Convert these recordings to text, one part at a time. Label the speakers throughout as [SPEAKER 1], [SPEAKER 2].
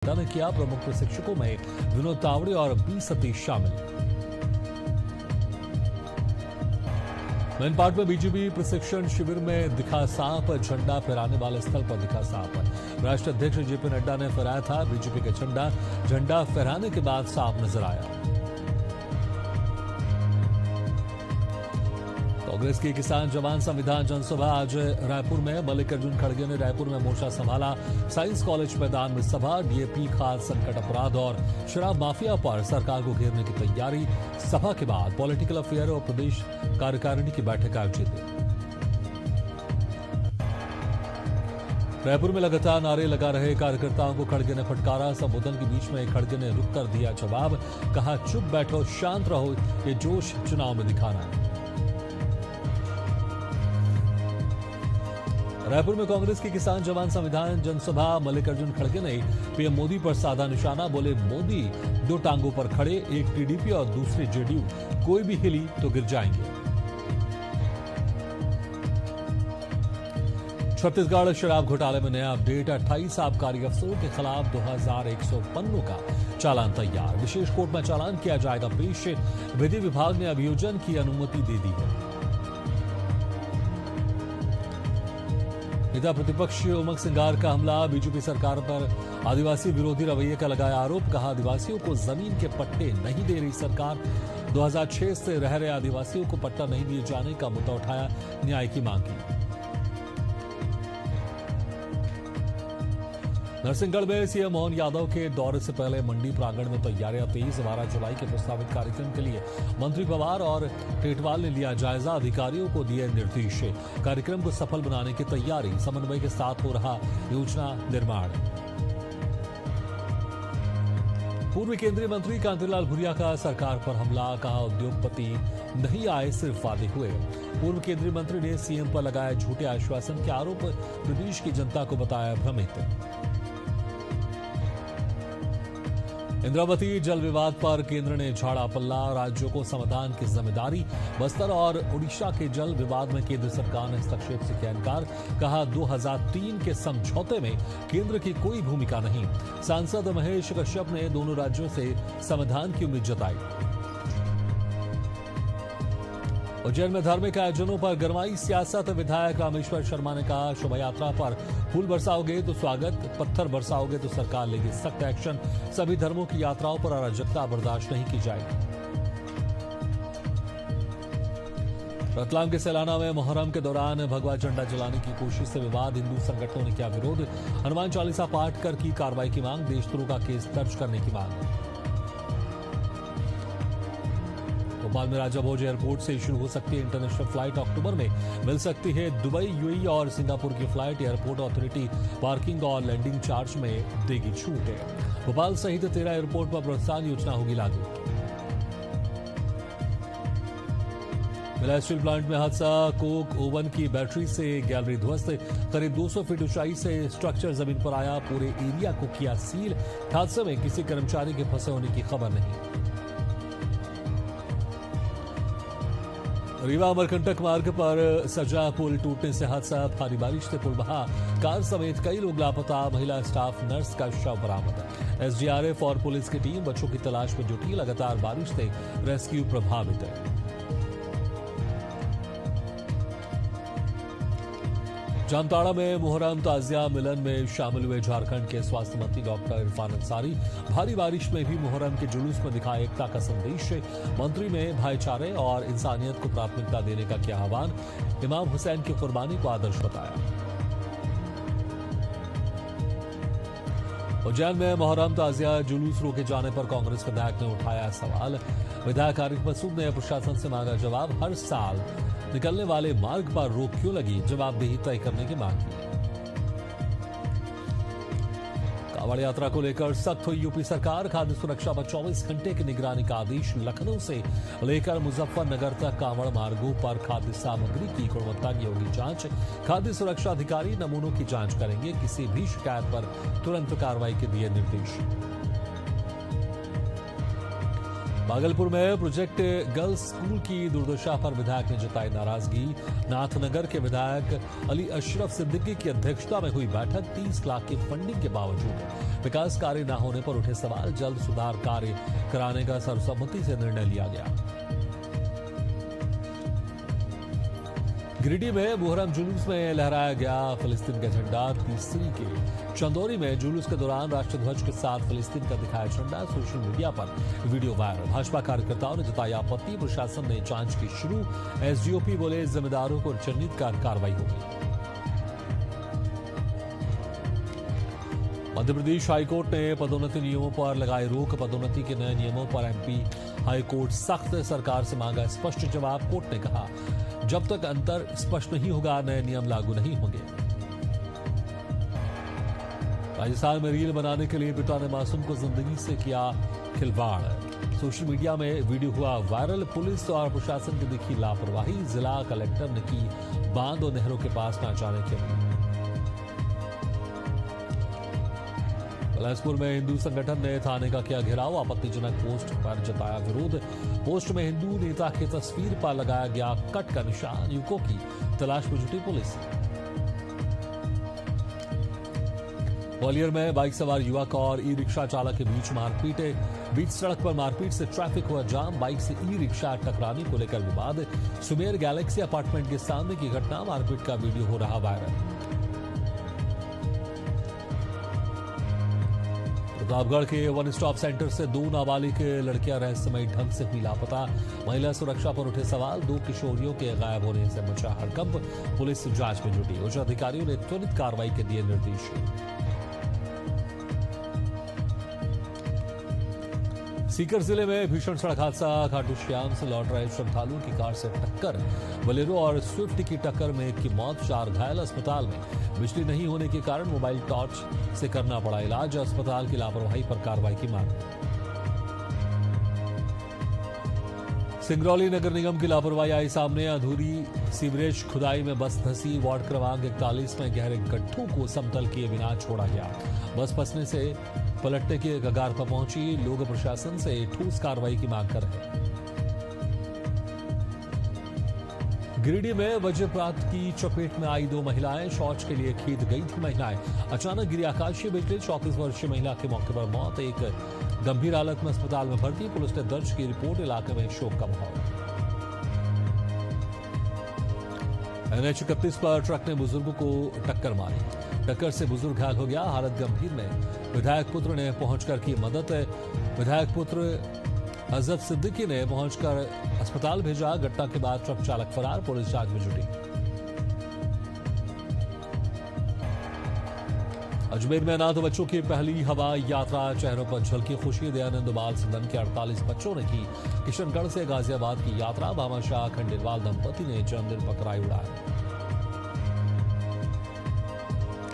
[SPEAKER 1] ने किया। प्रमुख प्रशिक्षकों में विनोद तावड़े और बी सतीश शामिल। मैनपाट में बीजेपी प्रशिक्षण शिविर में दिखा सांप। झंडा फहराने वाले स्थल पर दिखा सांप। राष्ट्रीय अध्यक्ष जेपी नड्डा ने फहराया था बीजेपी का झंडा फहराने के बाद सांप नजर आया। कांग्रेस की किसान जवान संविधान जनसभा आज रायपुर में। मल्लिकार्जुन खड़गे ने रायपुर में मोर्चा संभाला। साइंस कॉलेज मैदान में सभा। डीएपी, खाद्य संकट, अपराध और शराब माफिया पर सरकार को घेरने की तैयारी। सभा के बाद पॉलिटिकल अफेयर और प्रदेश कार्यकारिणी की बैठक आयोजित। रायपुर में लगातार नारे लगा रहे कार्यकर्ताओं को खड़गे ने फटकारा। संबोधन के बीच में खड़गे ने रुक कर दिया जवाब। कहा, चुप बैठो, शांत रहो, ये जोश चुनाव में दिखाना है। रायपुर में कांग्रेस की किसान जवान संविधान जनसभा। मल्लिकार्जुन खड़गे ने पीएम मोदी पर साधा निशाना। बोले, मोदी दो टांगों पर खड़े, एक टीडीपी और दूसरी जेडीयू, कोई भी हिली तो गिर जाएंगे। छत्तीसगढ़ शराब घोटाले में नया अपडेट। 28 आबकारी अफसरों के खिलाफ 2100 पन्नों का चालान तैयार। विशेष कोर्ट में चालान किया जाएगा पेश। विधि विभाग ने अभियोजन की अनुमति दे दी है। नेता प्रतिपक्ष उमंग सिंगार का हमला। बीजेपी सरकार पर आदिवासी विरोधी रवैये का लगाया आरोप। कहा, आदिवासियों को जमीन के पट्टे नहीं दे रही सरकार। 2006 से रह रहे आदिवासियों को पट्टा नहीं दिए जाने का मुद्दा उठाया। न्याय की मांग की। नरसिंहगढ़ में सीएम मोहन यादव के दौरे से पहले मंडी प्रांगण में तैयारियां तेज। 12 जुलाई के प्रस्तावित कार्यक्रम के लिए मंत्री पवार और टेटवाल ने लिया जायजा। अधिकारियों को दिए निर्देश। कार्यक्रम को सफल बनाने की तैयारी। समन्वय के साथ हो रहा योजना निर्माण। पूर्व केंद्रीय मंत्री कांतिलाल भूरिया का सरकार पर हमला। कहा, उद्योगपति नहीं आए, सिर्फ वादे हुए। पूर्व केंद्रीय मंत्री ने सीएम पर लगाया झूठे आश्वासन के आरोप। प्रदेश की जनता को बताया भ्रमित। इंद्रावती जल विवाद पर केंद्र ने झाड़ा पल्ला। राज्यों को समाधान की जिम्मेदारी। बस्तर और उड़ीसा के जल विवाद में केंद्र सरकार ने हस्तक्षेप से किया इनकार। कहा, 2003 के समझौते में केंद्र की कोई भूमिका नहीं। सांसद महेश कश्यप ने दोनों राज्यों से समाधान की उम्मीद जताई। उज्जैन में धार्मिक आयोजनों पर गरमाई सियासत। विधायक रामेश्वर शर्मा ने कहा, शोभा यात्रा पर फूल बरसाओगे तो स्वागत, पत्थर बरसाओगे तो सरकार लेगी सख्त एक्शन। सभी धर्मों की यात्राओं पर अराजकता बर्दाश्त नहीं की जाएगी। रतलाम के सैलाना में मुहर्रम के दौरान भगवा झंडा जलाने की कोशिश से विवाद। हिंदू संगठनों ने किया विरोध। हनुमान चालीसा पाठ कर की कार्रवाई की मांग। देशद्रोह का केस दर्ज करने की मांग। भोपाल में राजा भोज एयरपोर्ट से शुरू हो सकती है इंटरनेशनल फ्लाइट। अक्टूबर में मिल सकती है दुबई, यूएई और सिंगापुर की फ्लाइट। एयरपोर्ट अथॉरिटी पार्किंग और लैंडिंग चार्ज में देगी छूट। भोपाल सहित 13 एयरपोर्ट पर प्रोत्साहन योजना होगी लागू। भिलाई स्टील प्लांट में हादसा। कोक ओवन की बैटरी से गैलरी ध्वस्त। करीब 200 फीट ऊंचाई से स्ट्रक्चर जमीन पर आया। पूरे एरिया को किया सील। हादसे में किसी कर्मचारी के फंसे होने की खबर नहीं। रीवा अमरकंटक मार्ग पर सजा पुल टूटने से हादसा। भारी बारिश से पुल बहा। कार समेत कई लोग लापता। महिला स्टाफ नर्स का शव बरामद। एसडीआरएफ और पुलिस की टीम बच्चों की तलाश में जुटी। लगातार बारिश से रेस्क्यू प्रभावित है। जामताड़ा में मुहर्रम ताजिया मिलन में शामिल हुए झारखंड के स्वास्थ्य मंत्री डॉक्टर इरफान अंसारी। भारी बारिश में भी मुहर्रम के जुलूस में दिखाया एकता का संदेश। मंत्री ने भाईचारे और इंसानियत को प्राथमिकता देने का किया आह्वान। इमाम हुसैन की कुर्बानी को आदर्श बताया। उज्जैन में मुहर्रम ताजिया जुलूस रोके जाने पर कांग्रेस विधायक ने उठाया सवाल। विधायक आरिफ मसूद ने प्रशासन से मांगा जवाब। हर साल निकलने वाले मार्ग पर रोक क्यों लगी, जवाबदेही तय करने की मांग की। कांवड़ यात्रा को लेकर सख्त हुई यूपी सरकार। खाद्य सुरक्षा पर 24 घंटे की निगरानी का आदेश। लखनऊ से लेकर मुजफ्फरनगर तक कांवड़ मार्गों पर खाद्य सामग्री की गुणवत्ता की होगी जांच। खाद्य सुरक्षा अधिकारी नमूनों की जांच करेंगे। किसी भी शिकायत पर तुरंत कार्रवाई के दिए निर्देश। भागलपुर में प्रोजेक्ट गर्ल्स स्कूल की दुर्दशा पर विधायक ने जताई नाराजगी। नाथनगर के विधायक अली अशरफ सिद्दीकी की अध्यक्षता में हुई बैठक 30 लाख की फंडिंग के बावजूद विकास कार्य न होने पर उठे सवाल। जल्द सुधार कार्य कराने का सर्वसम्मति से निर्णय लिया गया। गिरिडीह में मुहर्रम जुलूस में लहराया गया फिलिस्तीन का झंडा। तीसरी के चंदौरी में जुलूस के दौरान राष्ट्रध्वज के साथ फिलिस्तीन का दिखाया झंडा। सोशल मीडिया पर वीडियो वायरल। भाजपा कार्यकर्ताओं ने जताई आपत्ति। प्रशासन ने जांच की शुरू। एसडीओपी बोले जिम्मेदारों को चिन्हित कर कार्रवाई होगी। मध्य प्रदेश हाईकोर्ट ने पदोन्नति नियमों पर लगाई रोक। पदोन्नति के नए नियमों पर एमपी हाईकोर्ट सख्त। सरकार से मांगा स्पष्ट जवाब। कोर्ट ने कहा जब तक अंतर स्पष्ट नहीं होगा नए नियम लागू नहीं होंगे। राजस्थान में रील बनाने के लिए पिता ने मासूम को जिंदगी से किया खिलवाड़। सोशल मीडिया में वीडियो हुआ वायरल। पुलिस और प्रशासन की दिखी लापरवाही। जिला कलेक्टर ने की बांध और नहरों के पास न जाने की अपील। बिलासपुर में हिंदू संगठन ने थाने का किया घेराव। आपत्तिजनक पोस्ट पर जताया विरोध। पोस्ट में हिंदू नेता की तस्वीर पर लगाया गया कट का निशान। युवकों की तलाश में जुटी पुलिस। ग्वालियर में बाइक सवार युवक और ई रिक्शा चालक के बीच मारपीट। बीच सड़क पर मारपीट से ट्रैफिक हुआ जाम। बाइक से ई रिक्शा टकराने को लेकर विवाद। सुमेर गैलेक्सी अपार्टमेंट के सामने की घटना। मारपीट का वीडियो हो रहा वायरल। प्रतापगढ़ के वन स्टॉप सेंटर से 2 नाबालिग लड़कियां रहस्यमयी ढंग से हुई लापता। महिला सुरक्षा पर उठे सवाल। 2 किशोरियों के गायब होने से मचा हड़कंप। पुलिस जांच में जुटी। उच्च अधिकारियों ने त्वरित कार्रवाई के दिए निर्देश। सीकर जिले में भीषण सड़क हादसा। खाटू श्याम से लौट रहे श्रद्धालुओं की कार से टक्कर। बोलेरो और स्विफ्ट की टक्कर में एक की मौत, 4 घायल। अस्पताल में बिजली नहीं होने के कारण मोबाइल टॉर्च से करना पड़ा इलाज। अस्पताल की लापरवाही पर कार्रवाई की मांग। सिंगरौली नगर निगम की लापरवाही आई सामने। अधूरी सीवरेज खुदाई में बस धंसी। वार्ड क्रमांक 41 में गहरे गड्ढों को समतल किए बिना छोड़ा गया। बस फंसने से पलटने के कगार पर पहुंची। लोग प्रशासन से ठोस कार्रवाई की मांग कर रहे हैं। गिरिडीह में वज्रपात की चपेट में आई 2 महिलाएं। शौच के लिए खेत गई थी महिलाएं। अचानक गिरी आकाशीय बिजली। 34 वर्षीय महिला की मौके पर मौत। एक गंभीर हालत में अस्पताल में भर्ती। पुलिस ने दर्ज की रिपोर्ट। इलाके में शोक का माहौल। NH 31 पर ट्रक ने बुजुर्ग को टक्कर मारी। टक्कर से बुजुर्ग घायल हो गया। हालत गंभीर में विधायक पुत्र ने पहुंचकर की मदद। विधायक पुत्र अजहर सिद्दीकी ने पहुंचकर अस्पताल भेजा। घटना के बाद ट्रक चालक फरार। पुलिस जांच में जुटी। अजमेर में अनाथ बच्चों की पहली हवाई यात्रा। चेहरों पर झलकी खुशी। दयानंद बाल सदन के 48 बच्चों ने की किशनगढ़ से गाजियाबाद की यात्रा। भामाशाह खंडेलवाल दंपति ने जन्मदिन पर कराई उड़ान।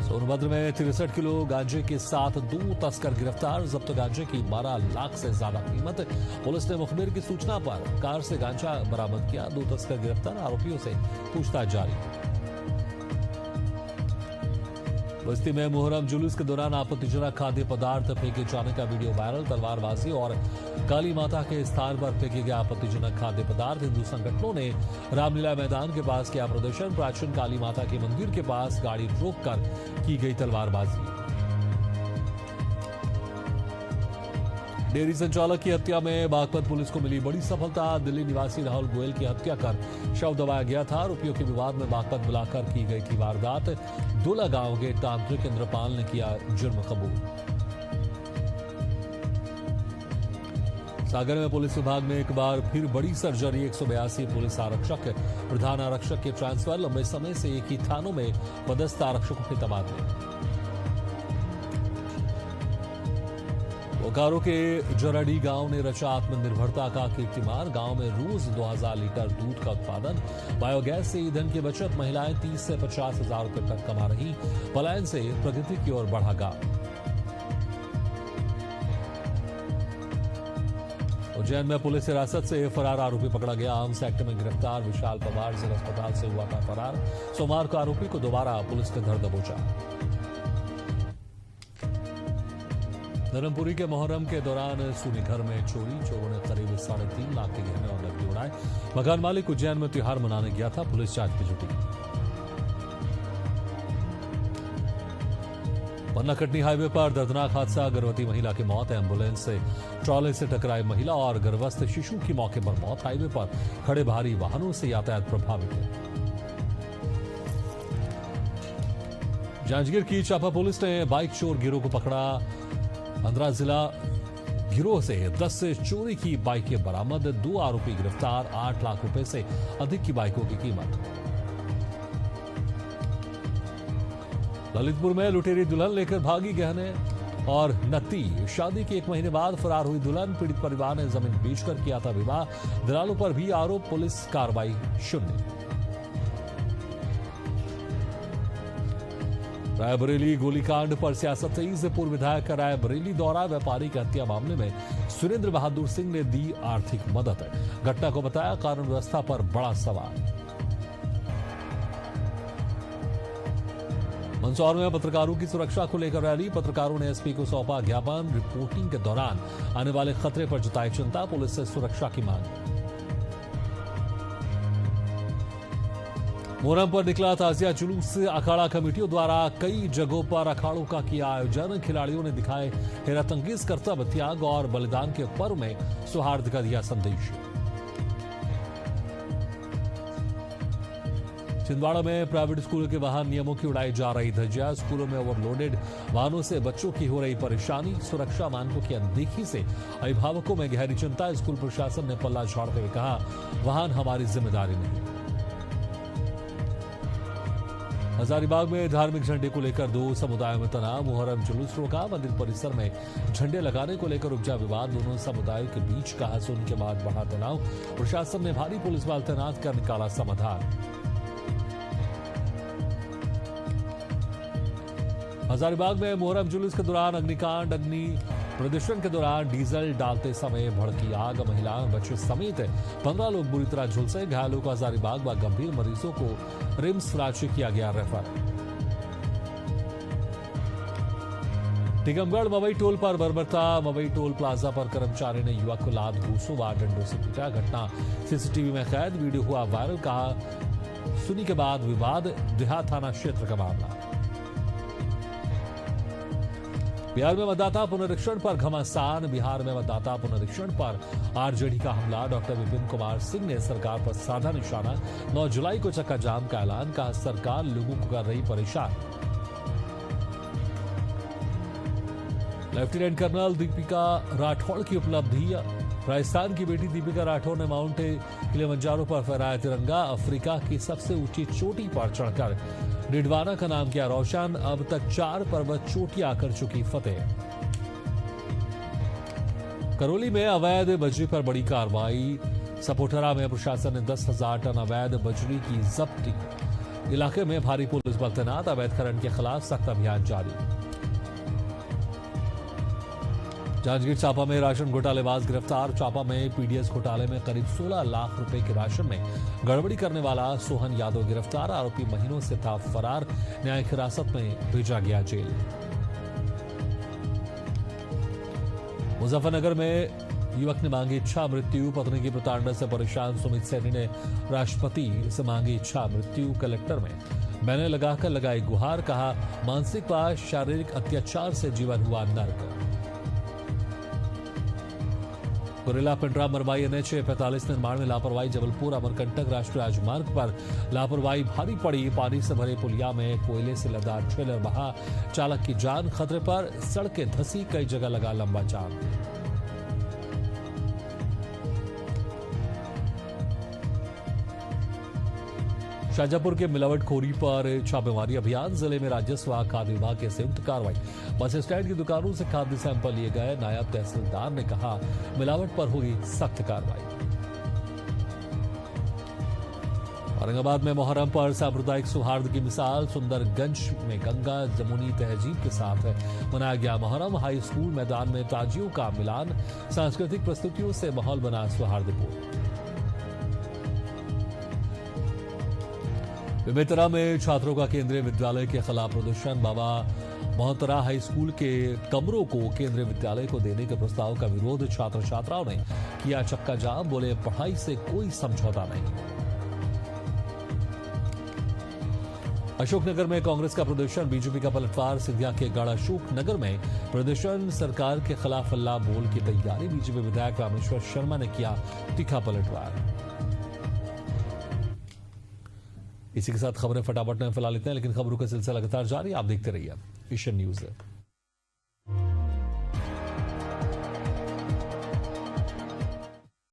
[SPEAKER 1] सोनभद्र में 63 किलो गांजे के साथ 2 तस्कर गिरफ्तार। जब्त गांजे की 12 लाख से ज्यादा कीमत। पुलिस ने मुखबिर की सूचना पर कार से गांजा बरामद किया। 2 तस्कर गिरफ्तार। आरोपियों से पूछताछ जारी। बस्ती में मुहर्रम जुलूस के दौरान आपत्तिजनक खाद्य पदार्थ फेंके जाने का वीडियो वायरल। तलवारबाजी और काली माता के स्थान पर फेंके गए आपत्तिजनक खाद्य पदार्थ। हिंदू संगठनों ने रामलीला मैदान के पास किया प्रदर्शन। प्राचीन काली माता के मंदिर के पास गाड़ी रोककर की गई तलवारबाजी। डेयरी संचालक की हत्या में बागपत पुलिस को मिली बड़ी सफलता। दिल्ली निवासी राहुल गोयल की हत्या कर शव दबाया गया था। आरोपियों के विवाद में बागपत बुलाकर की गई थी वारदात। दोला गांव के तांत्रिक इंद्रपाल ने किया जुर्म कबूल। सागर में पुलिस विभाग में एक बार फिर बड़ी सर्जरी। 182 पुलिस आरक्षक, प्रधान आरक्षक के ट्रांसफर। लंबे समय से एक ही थानों में पदस्थ आरक्षकों के तबादले। बोकारो के जराडी गांव ने रचा आत्मनिर्भरता का कीर्तिमान। गांव में रोज 2000 लीटर दूध का उत्पादन। बायोगैस से ईंधन की बचत। महिलाएं 30 से 50 हजार रुपए तक कमा रही। पलायन से प्रगति की ओर बढ़ा गांव। उज्जैन में पुलिस हिरासत से फरार आरोपी पकड़ा गया। आर्म्स एक्ट में गिरफ्तार विशाल पवार जिला अस्पताल से हुआ था फरार। सोमवार को आरोपी को दोबारा पुलिस ने धर दबोचा। धर्मपुरी के मोहर्रम के दौरान सूनी घर में चोरी, चोरों ने करीब 3.5 लाख के गहने और नकदी उड़ाए। मकान मालिक उज्जैन में त्योहार मनाने गया था, पुलिस जांच में जुटी। पन्ना कटनी हाईवे पर दर्दनाक हादसा, गर्भवती महिला की मौत। एम्बुलेंस से ट्रॉले से टकराई महिला और गर्भस्थ शिशु की मौके पर मौत। हाईवे पर खड़े भारी वाहनों से यातायात प्रभावित है। जांजगीर की चापा पुलिस ने बाइक चोर गिरोह को पकड़ा। 15 जिला गिरोह से 10 चोरी की बाइकें बरामद, 2 आरोपी गिरफ्तार। 8 लाख रुपए से अधिक की बाइकों की कीमत। ललितपुर में लुटेरी दुल्हन लेकर भागी, गहने और नकदी। शादी के 1 महीने बाद फरार हुई दुल्हन, पीड़ित परिवार ने जमीन बेचकर किया था विवाह। दलालों पर भी आरोप, पुलिस कार्रवाई शून्य। रायबरेली गोलीकांड पर सियासत तेज, पूर्व विधायक का रायबरेली दौरा। व्यापारी की हत्या मामले में सुरेंद्र बहादुर सिंह ने दी आर्थिक मदद। घटना को बताया कानून व्यवस्था पर बड़ा सवाल। मंदसौर में पत्रकारों की सुरक्षा को लेकर रैली, पत्रकारों ने एसपी को सौंपा ज्ञापन। रिपोर्टिंग के दौरान आने वाले खतरे पर जताई चिंता, पुलिस से सुरक्षा की मांग। मोहर्रम पर निकला ताजिया जुलूस, अखाड़ा कमेटियों द्वारा कई जगहों पर अखाड़ों का किया आयोजन। खिलाड़ियों ने दिखाए हैरतअंगेज कर्तव्य, त्याग और बलिदान के पर्व में सौहार्द का दिया संदेश। छिंदवाड़ा में प्राइवेट स्कूलों के वाहन नियमों की उड़ाई जा रही धज्जियां। स्कूलों में ओवरलोडेड वाहनों से बच्चों की हो रही परेशानी। सुरक्षा मानकों की अनदेखी से अभिभावकों में गहरी चिंता। स्कूल प्रशासन ने पल्ला झाड़ते हुए कहा, वाहन हमारी जिम्मेदारी नहीं। हजारीबाग में धार्मिक झंडे को लेकर 2 समुदायों में तनाव। मुहर्रम जुलूस रोका, मंदिर परिसर में झंडे लगाने को लेकर उपजा विवाद। दोनों समुदायों के बीच कहासुनी के बाद बढ़ा तनाव। प्रशासन ने भारी पुलिस बल तैनात कर निकाला समाधान। हजारीबाग में मुहर्रम जुलूस के दौरान अग्निकांड। अग्नि प्रदर्शन के दौरान डीजल डालते समय भड़की आग, महिला बच्चे समेत 15 लोग बुरी तरह झुलसे। घायलों को हजारीबाग व गंभीर मरीजों को रिम्स राज्य किया गया रेफर। टीकमगढ़ मवई टोल पर बर्बरता। मवई टोल प्लाजा पर कर्मचारी ने युवक को लात, घूसों व डंडों से पीटा। घटना सीसीटीवी में कैद, वीडियो हुआ वायरल। कहा सुनी के बाद विवाद, देहात थाना क्षेत्र का मामला। बिहार में मतदाता पुनरीक्षण पर घमासान। बिहार में मतदाता पुनरीक्षण पर आरजेडी का हमला। डॉक्टर विपिन कुमार सिंह ने सरकार पर साधा निशाना। 9 जुलाई को चक्का जाम का ऐलान। कहा सरकार लोगों को कर रही परेशान। लेफ्टिनेंट कर्नल दीपिका राठौड़ की उपलब्धि। राजस्थान की बेटी दीपिका राठौड़ ने माउंट किलिमंजारो पर फहराया तिरंगा। अफ्रीका की सबसे ऊंची चोटी पर चढ़कर डिडवाना का नाम किया रोशन। अब तक 4 पर्वत चोटियां कर चुकी फतेह। करौली में अवैध बजरी पर बड़ी कार्रवाई। सपोठरा में प्रशासन ने 10,000 टन अवैध बजरी की जब्ती। इलाके में भारी पुलिस बल तैनात। अवैध खनन के खिलाफ सख्त अभियान जारी। जांजगीर चापा में राशन घोटालेबाज गिरफ्तार। चापा में पीडीएस घोटाले में करीब 16 लाख रुपए के राशन में गड़बड़ी करने वाला सोहन यादव गिरफ्तार। आरोपी महीनों से था फरार, न्यायिक हिरासत में भेजा गया जेल। मुजफ्फरनगर में युवक ने मांगी इच्छा मृत्यु। पत्नी की प्रताड़ना से परेशान सुमित सैनी ने राष्ट्रपति से मांगी इच्छा मृत्यु। कलेक्टर में बैनर लगाकर लगाई गुहार। कहा मानसिक व शारीरिक अत्याचार से जीवन हुआ नर्क। गुरेला पिंडरा मरवाई एनएच 45 निर्माण में लापरवाही। जबलपुर अमरकंटक राष्ट्रीय राजमार्ग पर लापरवाही भारी पड़ी। पानी से भरे पुलिया में कोयले से लदा ट्रेलर बहा। चालक की जान खतरे पर। सड़कें धंसी, कई जगह लगा लंबा जाम। शाजापुर के मिलावटखोरी पर छापेमारी अभियान। जिले में राजस्व व खाद्य विभाग के संयुक्त कार्रवाई। बस स्टैंड की दुकानों से खाद्य सैंपल लिए गए। नायब तहसीलदार ने कहा मिलावट पर होगी सख्त कार्रवाई। औरंगाबाद में मुहर्रम पर सांप्रदायिक सौहार्द की मिसाल। सुंदरगंज में गंगा जमुनी तहजीब के साथ मनाया गया मुहर्रम। हाई स्कूल मैदान में ताजियों का मिलान। सांस्कृतिक प्रस्तुतियों से माहौल बना सौहार्दपूर्ण। बेमेतरा में छात्रों का केंद्रीय विद्यालय के खिलाफ प्रदर्शन। बाबा मोहतरा हाई स्कूल के कमरों को केंद्रीय विद्यालय को देने के प्रस्ताव का विरोध छात्र छात्राओं ने किया चक्का जाम। बोले पढ़ाई से कोई समझौता नहीं। अशोकनगर में कांग्रेस का प्रदर्शन, बीजेपी का पलटवार। सिंधिया के गढ़ अशोक नगर में प्रदर्शन, सरकार के खिलाफ अल्लाह बोल की तैयारी। बीजेपी विधायक रामेश्वर शर्मा ने किया तीखा पलटवार। इसी के साथ खबरें फटाफट में फैला लेते हैं, लेकिन खबरों का सिलसिला लगातार जारी। आप देखते रहिए एशियन न्यूज़।